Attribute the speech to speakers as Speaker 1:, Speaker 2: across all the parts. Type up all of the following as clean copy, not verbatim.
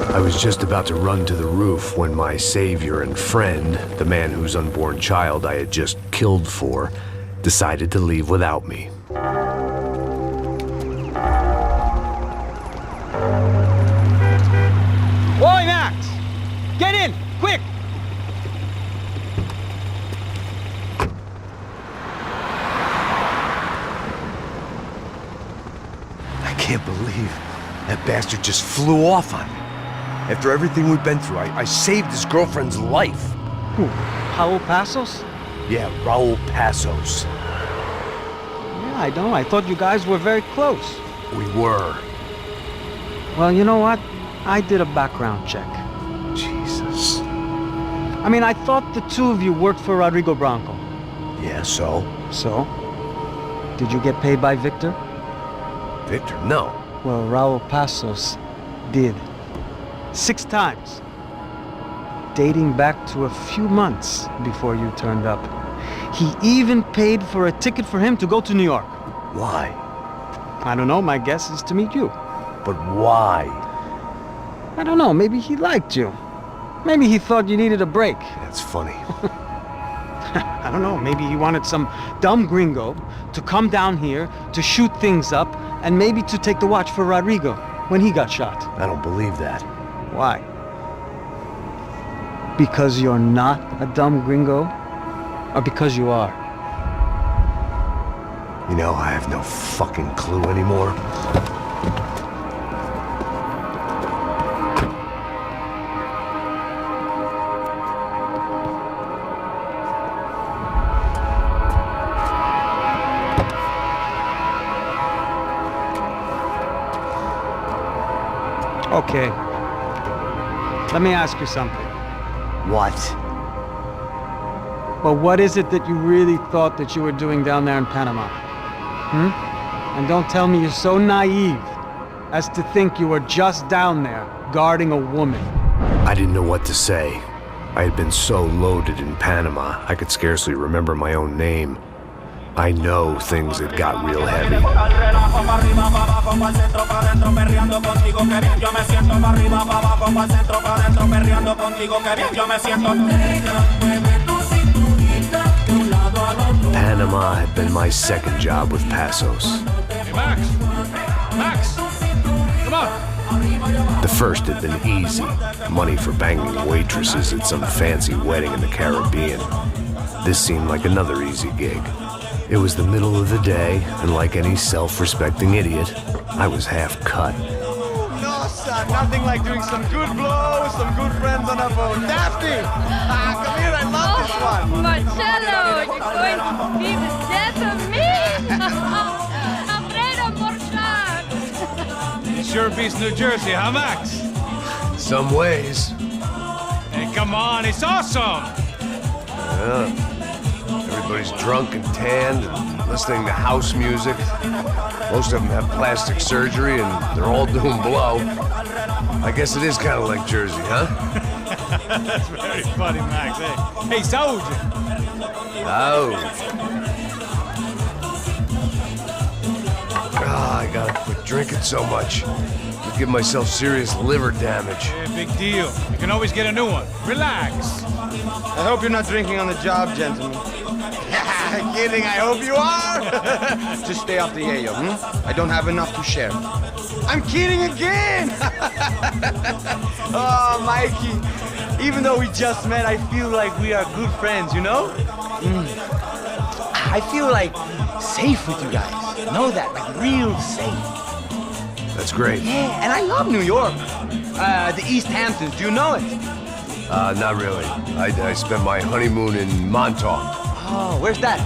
Speaker 1: I was just about to run to the roof when my savior and friend, the man whose unborn child I had just killed for, decided to leave without me.
Speaker 2: Boy, Max! Get in! Quick!
Speaker 1: I can't believe that bastard just flew off on me. After everything we've been through, I saved his girlfriend's life.
Speaker 2: Who? Raul Passos?
Speaker 1: Yeah, Raul Passos.
Speaker 2: Yeah, I know. I thought you guys were very close.
Speaker 1: We were.
Speaker 2: Well, you know what? I did a background check.
Speaker 1: Jesus.
Speaker 2: I mean, I thought the two of you worked for Rodrigo Branco.
Speaker 1: Yeah, so?
Speaker 2: So? Did you get paid by Victor?
Speaker 1: Victor, no.
Speaker 2: Well, Raul Passos did. 6 times. Dating back to a few months before you turned up. He even paid for a ticket for him to go to New York.
Speaker 1: Why?
Speaker 2: I don't know, my guess is to meet you.
Speaker 1: But why?
Speaker 2: I don't know, maybe he liked you. Maybe he thought you needed a break.
Speaker 1: That's funny.
Speaker 2: I don't know, maybe he wanted some dumb gringo to come down here to shoot things up and maybe to take the watch for Rodrigo when he got shot.
Speaker 1: I don't believe that.
Speaker 2: Why? Because you're not a dumb gringo? Or because you are?
Speaker 1: You know, I have no fucking clue anymore.
Speaker 2: Okay. Let me ask you something.
Speaker 1: What?
Speaker 2: Well, what is it that you really thought that you were doing down there in Panama? And don't tell me you're so naive as to think you were just down there guarding a woman.
Speaker 1: I didn't know what to say. I had been so loaded in Panama, I could scarcely remember my own name. I know things had got real heavy. Panama had been my second job with Passos.
Speaker 3: Hey, Max! Max! Come on!
Speaker 1: The first had been easy. Money for banging waitresses at some fancy wedding in the Caribbean. This seemed like another easy gig. It was the middle of the day, and like any self-respecting idiot, I was half cut.
Speaker 4: No, son, nothing like doing some good blows, some good friends on a boat. Daphne! Come here, I love this one.
Speaker 5: Marcello, you're going to be the death of me! Alfredo Morchan!
Speaker 3: It sure beats New Jersey, huh, Max?
Speaker 1: Some ways.
Speaker 3: Hey, come on, it's awesome!
Speaker 1: Yeah. Everybody's drunk and tanned and listening to house music. Most of them have plastic surgery and they're all doing blow. I guess it is kind of like Jersey, huh?
Speaker 3: That's very funny, Max. Hey, Saúde.
Speaker 1: I gotta quit drinking so much. I'll give myself serious liver damage.
Speaker 3: Yeah, big deal. You can always get a new one. Relax.
Speaker 4: I hope you're not drinking on the job, gentlemen. Kidding, I hope you are. Just stay off the yayo, I don't have enough to share. I'm kidding again. Oh, Mikey. Even though we just met, I feel like we are good friends, you know? I feel like safe with you guys. Know that, like real safe.
Speaker 1: That's great.
Speaker 4: Yeah, and I love New York. The East Hamptons, do you know it?
Speaker 1: Not really. I spent my honeymoon in Montauk.
Speaker 4: Oh, where's that?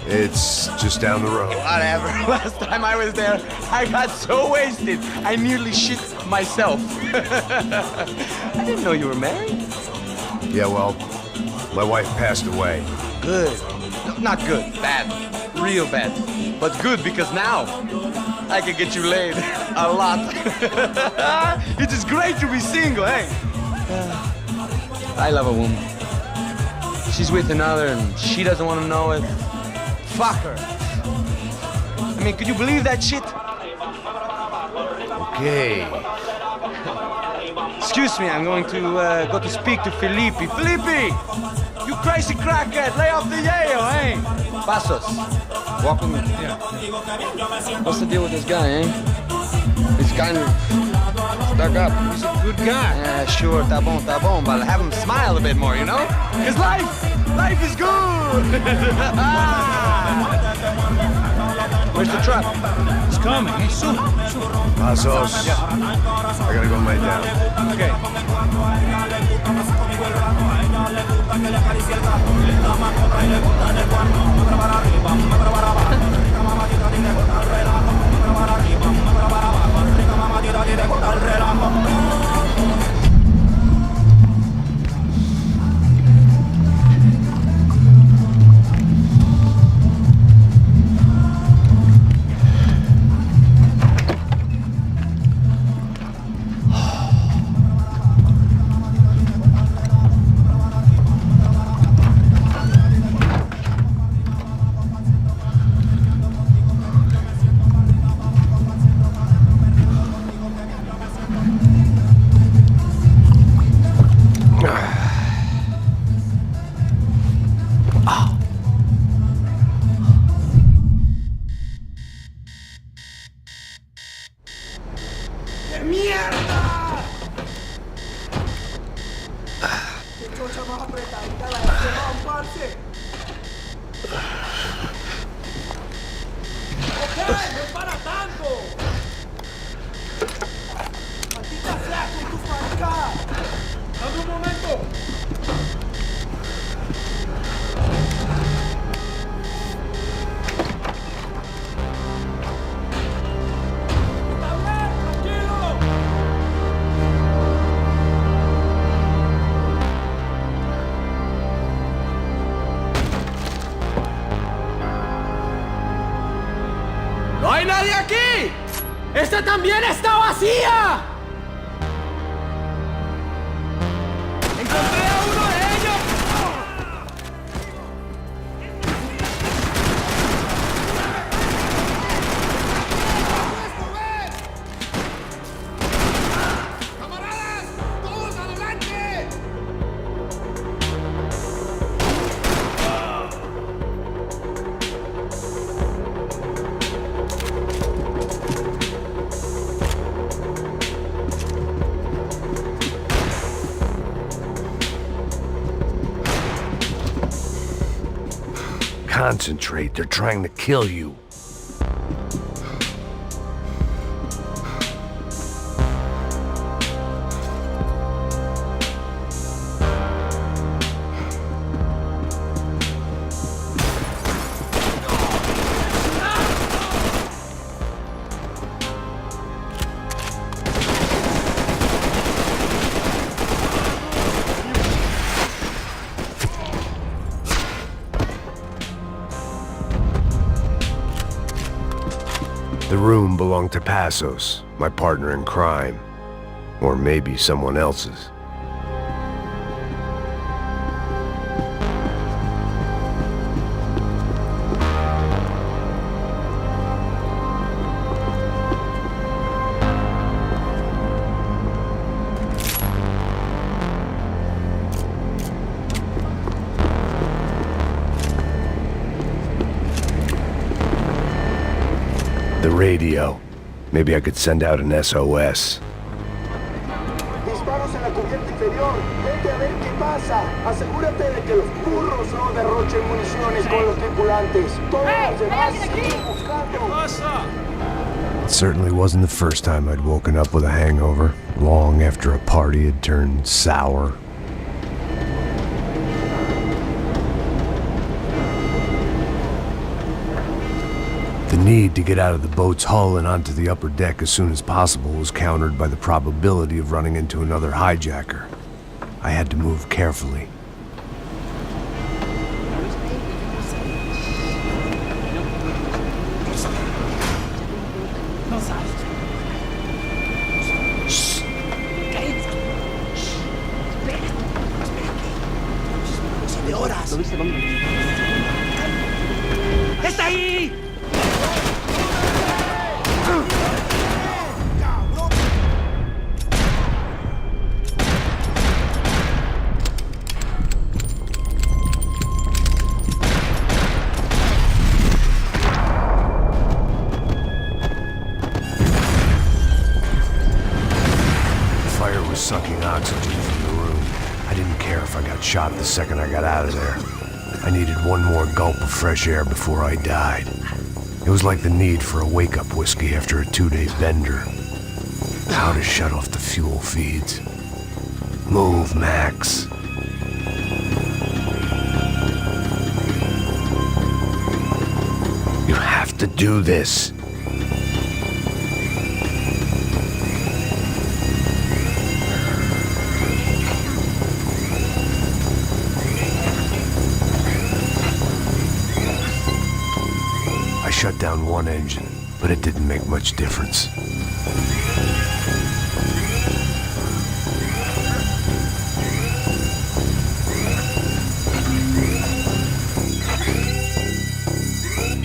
Speaker 1: It's just down the road.
Speaker 4: Whatever. Last time I was there, I got so wasted, I nearly shit myself. I didn't know you were married.
Speaker 1: Yeah, well, my wife passed away.
Speaker 4: Good. No, not good. Bad. Real bad. But good because now I can get you laid a lot. It is great to be single, hey? I love a woman. She's with another and she doesn't want to know it. Fuck her. I mean, could you believe that shit?
Speaker 1: Okay.
Speaker 4: Excuse me, I'm going to go to speak to Felipe. Felipe! You crazy crackhead, lay off the yayo, eh? Passos, walk with me.
Speaker 3: Yeah.
Speaker 4: What's the deal with this guy, eh? He's kind of stuck up.
Speaker 3: He's a good guy.
Speaker 4: Yeah, sure, tá bom, but have him smile a bit more, you know? Because life is good! Where's the truck?
Speaker 3: It's coming. Hey, soon.
Speaker 1: Passos. I gotta go lay down.
Speaker 3: Okay.
Speaker 6: ¡No hay nadie aquí! ¡Esta también está vacía! ¡Encontré a uno de ellos! ¡Camaradas! ¡Todos adelante!
Speaker 1: Concentrate, they're trying to kill you. The room belonged to Passos, my partner in crime. Or maybe someone else's. The radio. Maybe I could send out an SOS.
Speaker 7: Disparos en la cubierta inferior. Vete a ver qué pasa. Asegúrate de que los burros no derrochen municiones con los tripulantes. Todos los demás siguen buscando.
Speaker 1: It certainly wasn't the first time I'd woken up with a hangover, long after a party had turned sour. The need to get out of the boat's hull and onto the upper deck as soon as possible was countered by the probability of running into another hijacker. I had to move carefully.
Speaker 6: ¡Está ahí!
Speaker 1: Sucking oxygen from the room. I didn't care if I got shot the second I got out of there. I needed one more gulp of fresh air before I died. It was like the need for a wake-up whiskey after a 2-day bender. How to shut off the fuel feeds. Move, Max. You have to do this. I shut down one engine, but it didn't make much difference.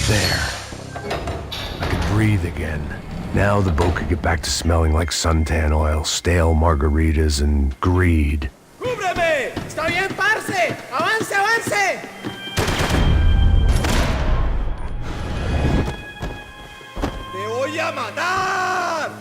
Speaker 1: There. I could breathe again. Now the boat could get back to smelling like suntan oil, stale margaritas, and greed.
Speaker 6: ¡Cúbreme! ¡Está bien, parce! ¡Avance, avance! ¡Te voy a matar!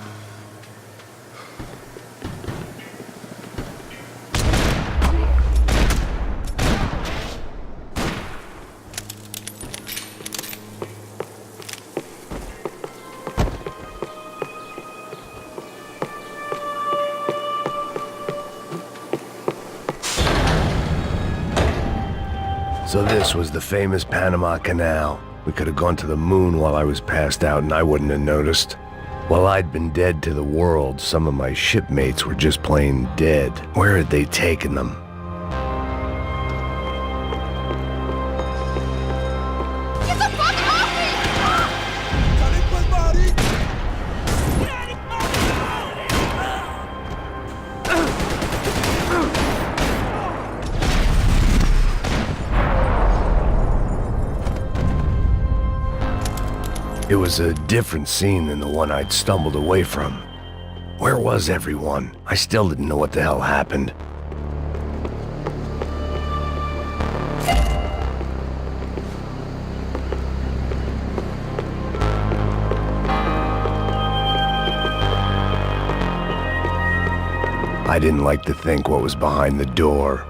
Speaker 1: So this was the famous Panama Canal. We could have gone to the moon while I was passed out and I wouldn't have noticed. While I'd been dead to the world, some of my shipmates were just plain dead. Where had they taken them?
Speaker 5: Get the fuck off me!
Speaker 1: It was a different scene than the one I'd stumbled away from. Where was everyone? I still didn't know what the hell happened. I didn't like to think what was behind the door.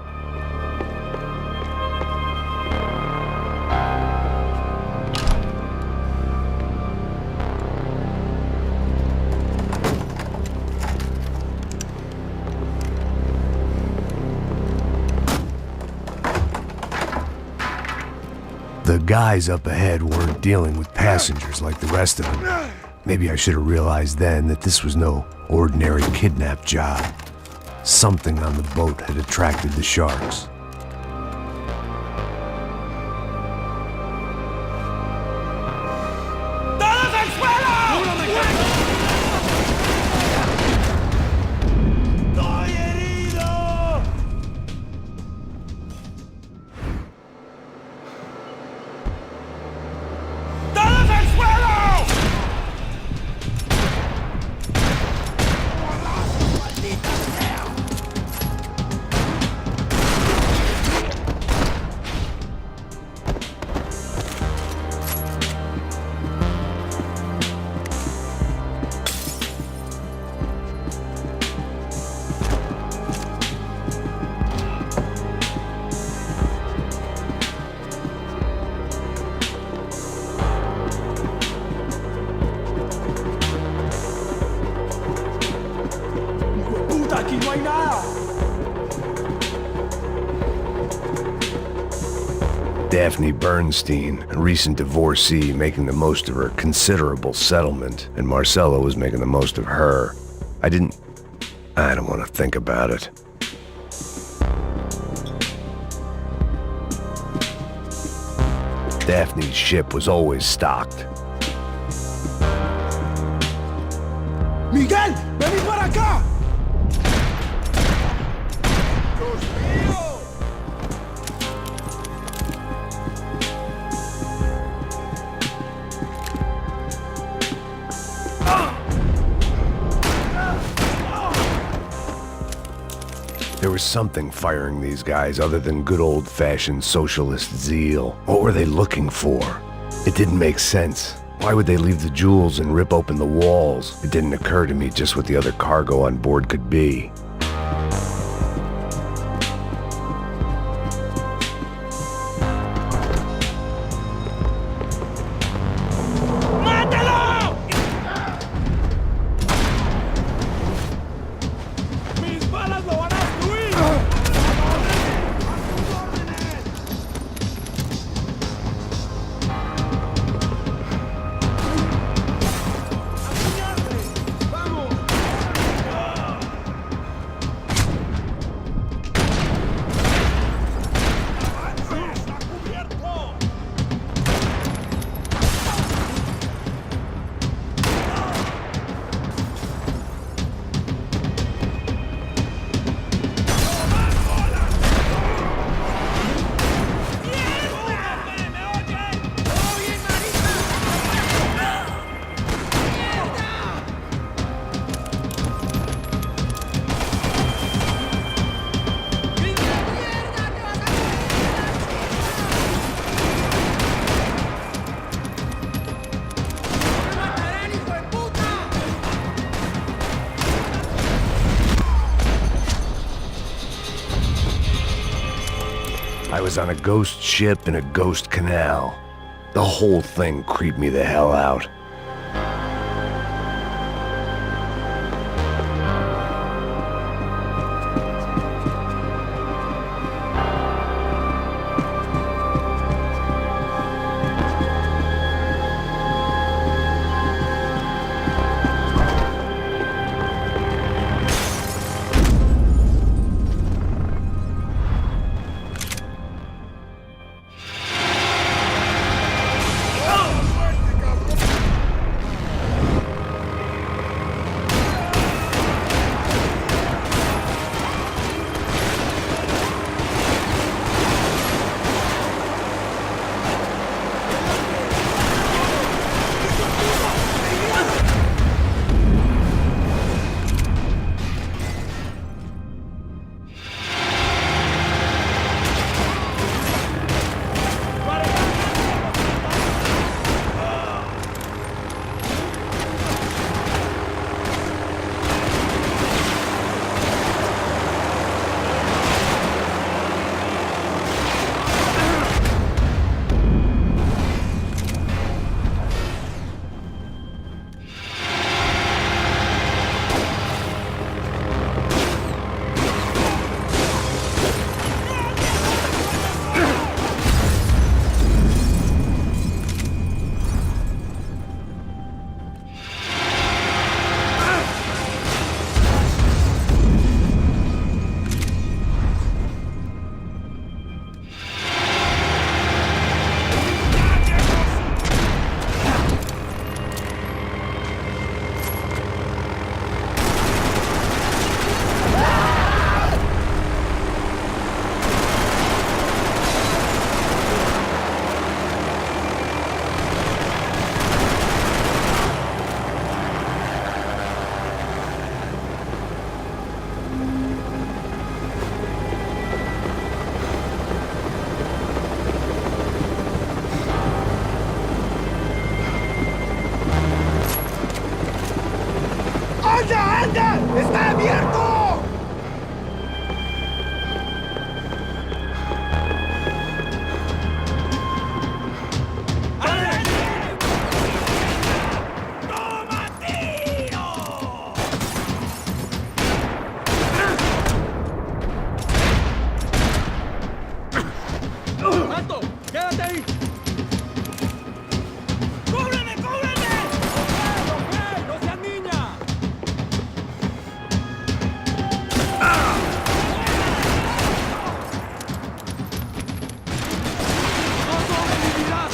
Speaker 1: The guys up ahead weren't dealing with passengers like the rest of them. Maybe I should have realized then that this was no ordinary kidnap job. Something on the boat had attracted the sharks. Daphne Bernstein, a recent divorcee making the most of her considerable settlement, and Marcella was making the most of her. I don't want to think about it. Daphne's ship was always stocked.
Speaker 6: Miguel, vení para acá.
Speaker 1: There was something firing these guys other than good old-fashioned socialist zeal. What were they looking for? It didn't make sense. Why would they leave the jewels and rip open the walls? It didn't occur to me just what the other cargo on board could be. I was on a ghost ship in a ghost canal. The whole thing creeped me the hell out.
Speaker 6: ¡Está abierto! ¡Quédate ahí! ¡Cúbreme, cúbreme! ¡Ok, no seas niña! ¡No sobrevivirás!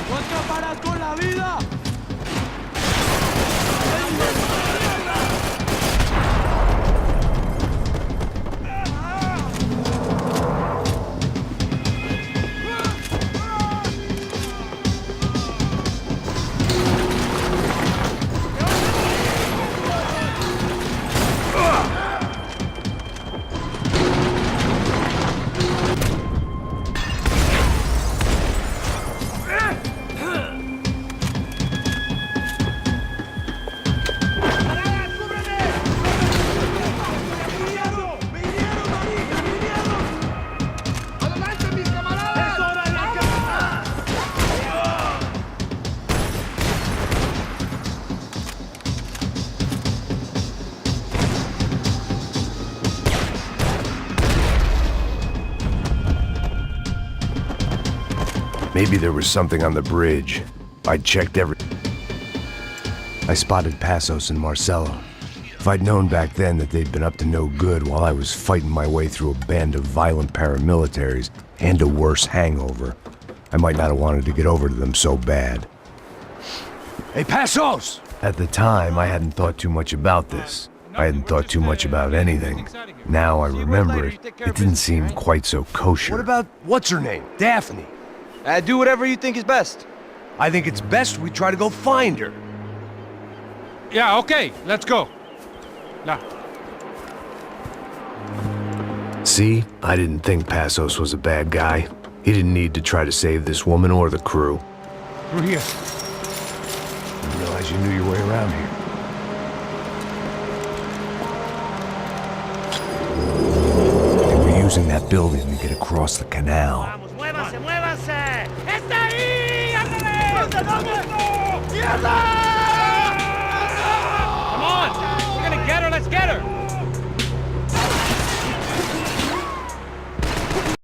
Speaker 6: ¡No escaparás con la vida!
Speaker 1: Maybe there was something on the bridge. I'd checked I spotted Passos and Marcelo. If I'd known back then that they'd been up to no good while I was fighting my way through a band of violent paramilitaries and a worse hangover, I might not have wanted to get over to them so bad.
Speaker 8: Hey, Passos!
Speaker 1: At the time, I hadn't thought too much about this. I hadn't thought too much about anything. Now I remember it, it didn't seem quite so kosher.
Speaker 8: What about, what's her name? Daphne.
Speaker 4: Do whatever you think is best.
Speaker 8: I think it's best we try to go find her.
Speaker 3: Yeah, okay, let's go. Now.
Speaker 1: See, I didn't think Passos was a bad guy. He didn't need to try to save this woman or the crew.
Speaker 8: Through here. Didn't realize you knew your way around here. They were using that building to get across the canal.
Speaker 6: ¡Vamos, muévase, muévase! ¡Está ahí! ¡Ándale! ¿Dónde? ¡Mierda!